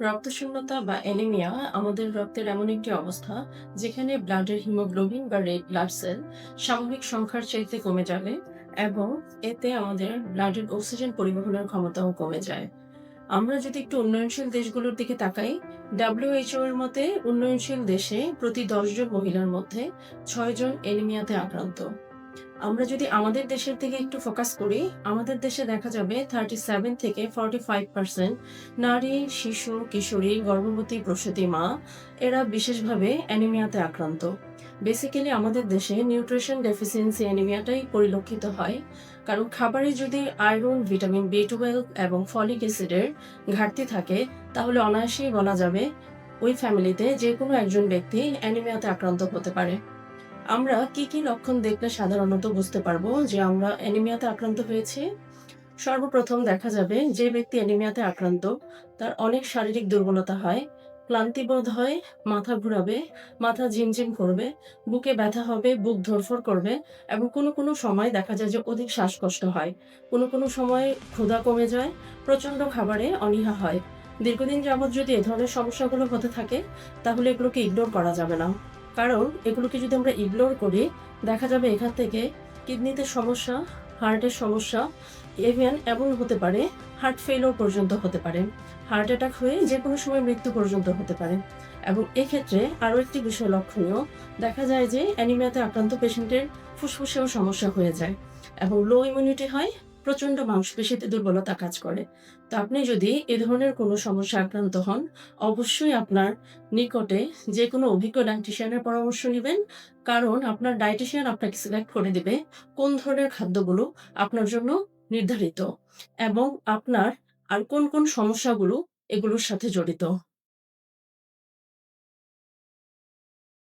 রক্তশূন্যতা বা অ্যানিমিয়া আমাদের রক্তের এমন একটি অবস্থা যেখানে ব্লাডের হিমোগ্লোবিন বা রেড ব্লাড সেল স্বাভাবিক সংখ্যার চাইতে কমে যাবে এবং এতে আমাদের ব্লাডের অক্সিজেন পরিবহনের ক্ষমতাও কমে যায়। আমরা যদি একটু উন্নয়নশীল দেশগুলোর দিকে তাকাই, WHO এর মতে উন্নয়নশীল দেশে প্রতি 10 জন মহিলার মধ্যে 6 জন অ্যানিমিয়াতে আক্রান্ত। আমরা যদি আমাদের দেশের দিকে একটু ফোকাস করি, আমাদের দেশে দেখা যাবে 37 থেকে 45% নারী, শিশু, কিশোরী, গর্ভবতী, প্রসূতি মা এরা বিশেষভাবে অ্যানিমিয়াতে আক্রান্ত। বেসিক্যালি আমাদের দেশে নিউট্রিশন ডেফিসিয়েন্সি অ্যানিমিয়াটাই পরিলক্ষিত হয়। কারণ খাবারে যদি আয়রন, ভিটামিন B12 এবং ফলিক অ্যাসিডের ঘাটতি থাকে, তাহলে অনায়াসেই বলা যাবে ওই ফ্যামিলিতে যেকোনো একজন ব্যক্তি অ্যানিমিয়াতে আক্রান্ত হতে পারে। আমরা কি লক্ষণ দেখলে সাধারণত বুঝতে পারবো যে আমরা অ্যানিমিয়াতে আক্রান্ত হয়েছি? সর্বপ্রথম দেখা যাবে যে ব্যক্তি অ্যানিমিয়াতে আক্রান্ত তার অনেক শারীরিক দুর্বলতা হয়, ক্লান্তি বোধ হয়, মাথা ঘুরাবে, মাথা ঝিমঝিম করবে, বুকে ব্যথা হবে, বুক ধড়ফড় করবে এবং কোনো সময় দেখা যায় যে অধিক শ্বাসকষ্ট হয়। কোনো সময় ক্ষুধা কমে যায়, প্রচণ্ড খাবারে অনীহা হয়। দীর্ঘদিন যাবৎ যদি এ ধরনের সমস্যাগুলো হতে থাকে তাহলে এগুলোকে ইগনোর করা যাবে না। কারণ এগুলোকে যদি আমরা ইগনোর করি, দেখা যাবে এখান থেকে কিডনিতে সমস্যা, হার্টের সমস্যা, ইভেন এমন হতে পারে হার্ট ফেইলিউর পর্যন্ত হতে পারে। হার্ট অ্যাটাক হয়ে যেকোনো সময় মৃত্যু পর্যন্ত হতে পারে। এবং এক্ষেত্রে আরো একটি বিষয় লক্ষণীয়, দেখা যায় যে অ্যানিমিয়াতে আক্রান্ত পেশেন্টের ফুসফুসেও সমস্যা হয়ে যায় এবং লো ইমিউনিটি হয়, প্রচণ্ড মাংসপেশিতে দুর্বলতা কাজ করে। তো আপনি যদি এ ধরনের কোনো সমস্যায় আক্রান্ত হন, অবশ্যই আপনার নিকটে যেকোনো অভিজ্ঞ ডায়েটিশিয়ানের পরামর্শ নিবেন। কারণ আপনার ডায়েটিশিয়ান আপনাকে সিলেক্ট করে দিবে কোন ধরনের খাদ্যগুলো আপনার জন্য নির্ধারিত এবং আপনার আর কোন সমস্যাগুলো এগুলোর সাথে জড়িত।